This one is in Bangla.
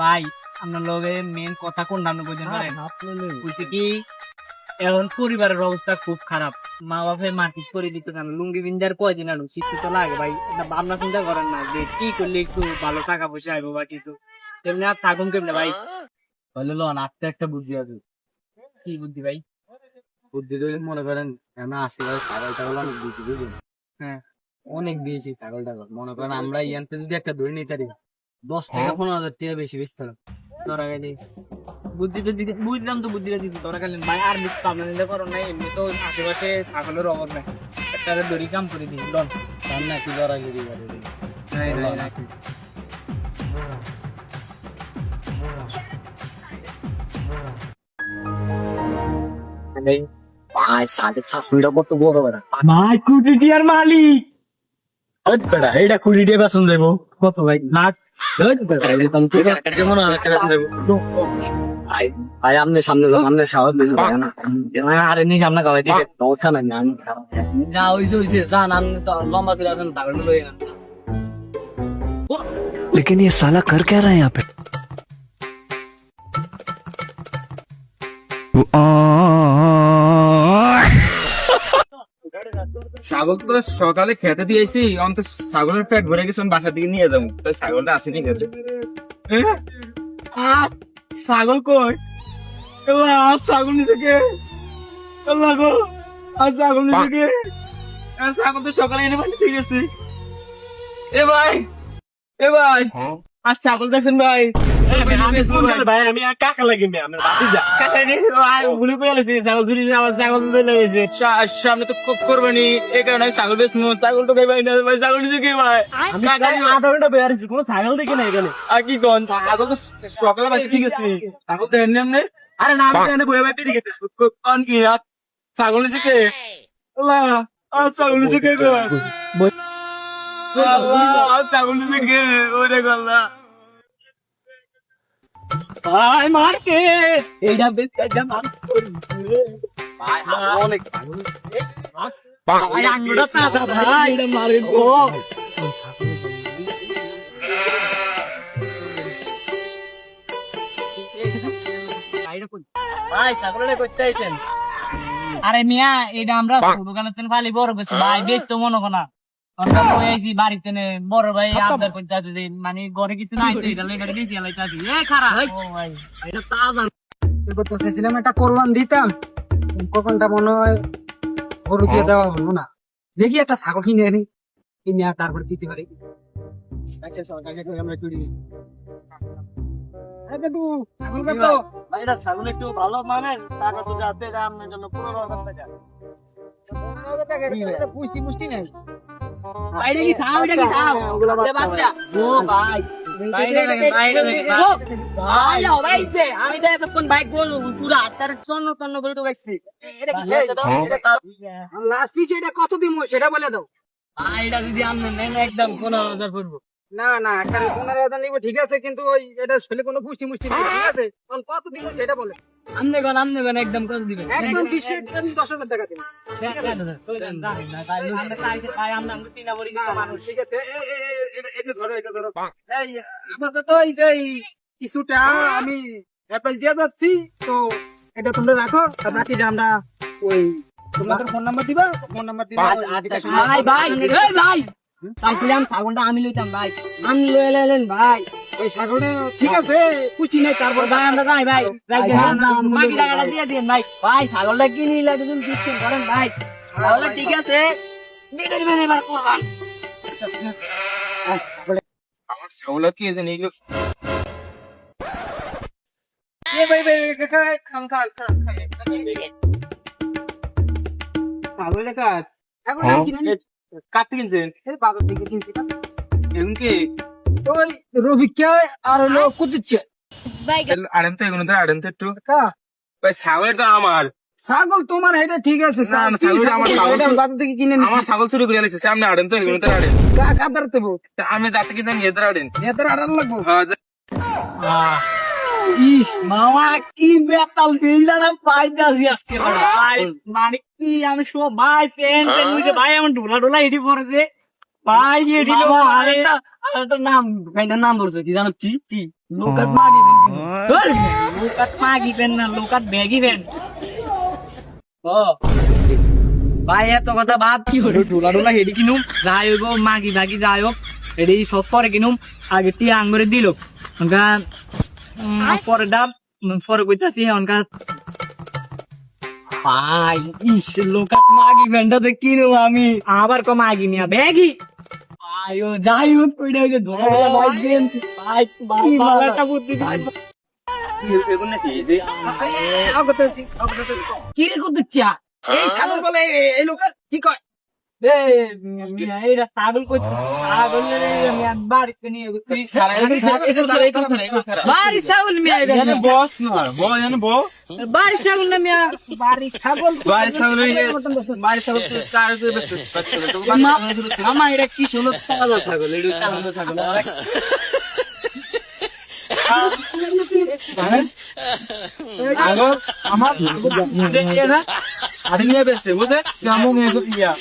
ভাই আপনার লগে মেন কথা কোনটা আপনি বুঝতে পারেন? বুঝতে কি এখন পরিবারের অবস্থা খুব খারাপ। মা বাপে মাটিস করে দিত কেন, লুঙ্গি বিন্দার কয়দিন আনো শীত তো লাগে ভাই। এটা ভাবনা চিন্তা করেন না যে কি করলে একটু ভালো টাকা পয়সা আইবো বা কিছু, তেমনি আর থাকুন কেমনে ভাই? তাহলে লোন আটটা একটা বুদ্ধি আছে। কি বুদ্ধি ভাই? বুদ্ধি ধরে মনে করেন আমরা আসি ভাই ছাগল টাগল অনেক দিয়েছি বুঝলেন। হ্যাঁ, অনেক দিয়েছি ছাগল টাগল। মনে করেন আমরা ইয়ান্তে যদি একটা ধরে নিতে পারি 10 থেকে 15 হাজার টাকা বেশি বেচতে হবে। ধরা গেলে বুদ্ধি তো দিতে বুঝলাম, তো বুদ্ধিটা দিতে ধরা গেলেন ভাই। আর কিছু আপনার নিতে করো নাই, এমনি তো আশেপাশে ছাগলের অভাব নাই, একটা দড়ি কাম করে দিই লন। তার না কি লড়াগিরি করে ভাই সাদের শাসনটা কত বড় বেড়া। ভাই কোটি টিয়ার মালিক। বেড়া এটা 20 টাকা বেতন দেবো। কত ভাই? লাখ? ভাই আপনি সামনে সামনে সাহস বেশি থাকে না। আরে নি সামনে খাওয়াই দিকে সমস্যা নাই না। আমি যা হইছে হইছে জান আপনি তো লম্বা চলে আসেন ছাগল লই না। लेकिन ये साला कर क्या रहा है यहाँ पे। ছাগল তো সকালে খেতে দিয়েছি, অন্ত ছাগলের পেট ভরে গেছে, আমি বাসা দিকে নিয়ে যাবো। ছাগলটা আসেনি খেতে। ছাগল কই? ছাগল নিচে কে? গো ছাগল নিচে কে? ছাগল তো সকালে এনে বাড়ি দিয়ে গেছি। এ ভাই ছাগল দেখছেন ভাই? ভাই আমি আর কাকা লাগি সামনে তো করবানি, এই কারণে আমি ছাগল বেশ ছাগল তো ভাই না ভাই, ছাগল নিচে কে ভাই? আধা ঘন্টা বেড়াচ্ছি, কোনো ছাগল দেখি না এখানে। আর কি গন ছাগল তো সকালে বাড়ি দিয়ে গেছি। ছাগল তো এমনি এমনি। আরে না আমি তো এনে বয়ে বাড়ি দিয়ে গেছি। কোন কি আর ছাগল নিচে কে? ছাগল নিচে কে গো? ছাগল নিচে কে? ওরে গল্লা ভাই মারকে এইটা বেশ কাজা মান ভাই অনেক ভাই আঙ্গুটা চাচা ভাই এটা মারেন ও ভাই ছাগলটা করতে আইছেন। আরে মিয়া এটা আমরা ছোটখানে তেন ফালি বড় করছি ভাই, বেশ তো মনে কোনা আমরা বই আইছি বাড়িতে নে বড় ভাই আবদার করতে আছে যে মানে ঘরে কিছু নাই তো এটা লেটা দিতে লাইতাছি। এই খারাপ ও ভাই এটা তাজা করতে চাইছিলাম, একটা কোরবান দিতাম কখনটা মনে হয় গরু দিয়ে দেওয়া হলো না। দেখি একটা ছাগল কিনে আনি, কিনে আর তারপর দিতে পারি। আচ্ছা সরকারকে আমরা তুলি ছাগল কত? ভাই এটা ছাগল একটু ভালো মানে টাকা তো যাচ্ছে, এটা আপনার জন্য 15,000 টাকা। 15,000 টাকা এটা পুষ্টি পুষ্টি নাই। বাইরে কি খাও, এটা কি খাও ওরে বাচ্চা ও ভাই আমি তো এতক্ষণ বাইক বলবো পুরো আটটার তন্ন করে তো গাইছি। এটা কি লাস্ট পিস এটা কত দিমু সেটা বলে দাও। ভাই এটা যদি আপনি নেন একদম 15,000 পড়বো। না না একটা 15,000 নিব ঠিক আছে, কিন্তু ওই এটা ছেলে কোনো পুষ্টি মুষ্টি নেই ঠিক আছে। কোন কত দিমু সেটা বলে আমনে কোন একদম কত দিবেন? একদম 10,000 টাকা দিমু। ঠিক আছে এটা ধরো এটা ধরো। এই আপাতত এই কিছুটা আমি অ্যাপ্লাই দিয়ে যাচ্ছি, তো এটা তোমরা রাখো আর বাকিটা আমরা ওই তোমাদের ফোন নাম্বার দিবা, ফোন নাম্বার দিলে ছাগলটা আমি লইতাম ভাই, আমি লয়ে লেন ভাই। ওই ছাগলটা ঠিক আছে পুষ্টি নেই, তারপর ভাই আমরা যাই ভাই, বাকি টাকাটা দিয়ে দিন ভাই। ভাই ছাগলটা কিনি লাগে তুমি দিচ্ছেন করেন ভাই, তাহলে ঠিক আছে দিয়ে দেবেন এবার করবান। আমার ছাগল কি জানি এগুলো ছাগলের কাজ এখন কিনে কাটতে কিনছেন বাজার থেকে কিনছি না। এখন কি ওই রবিকে আর হলো কুতুচ্ছে আড়েন তো এগুলো আড়েন তো একটু ভাই ছাগলের তো আমার ছাগল তোমার এটা ঠিক আছে, না, না, ছাগল আমার ছাগল এটা বাজার থেকে কিনে নিছি। আমার ছাগল চুরি করে আনিছে সামনে আড়েন তো এগুলো তো আড়েন কাদার দেবো আমি যাতে কিনা নিয়ে আড়েন এদের আড়াল লাগবো। ইস মামা কি বেতাল বিলডার পাইতাছি আজকে ভাই, মানে কি আমি সব ভাই পেন ভাই আমার ঢোলা ঢোলা এডি পড়ে যে ভাই এডি লো আরেকটা নাম গাইটার নাম বলছে কি জানো কি লোকাত हाँ। মাগি লোকাত মাগিবেন না লোকাত ব্যাগিবেন ও ভাই এত কথা বাদ ঢোলা ঢোলা হেডি কিনুম যাই হইব মাগি বাগি যাই হোক এডি সব পরে কিনুম আগে টিয়া আঙ্গুরে দিল অনকা পরে ডাব পরে কইতাছি অনকা ভাই ইস লোকাত মাগি ভেন্ডাতে কিনো আমি আবার কম আগি নিয়া ব্যাগি আয়ো যাই হোক কইরা ওই যে ঢোলা ঢোলা মাইক দেন ভাই কি বাবাটা বুদ্ধি কি রে কত চা এই ছাগল বলে এই লোক কি কয় এইটা ছাগল করতে ছাগল আমি বাড়িতে নিয়ে বাড়ি ছাগল মিয়া বস না বস জানো বস বাড়ি ছাগল না মিয়া বাড়ি ছাগল বাড়ি ছাগল বাড়ি ছাগল তো কার করে বেশ মামা এটা কি শুনো তাজা ছাগল এটা ছাগল আগর আমার নিয়ে না আরে নিয়ে বেসছে বুঝে কেমন ইয়া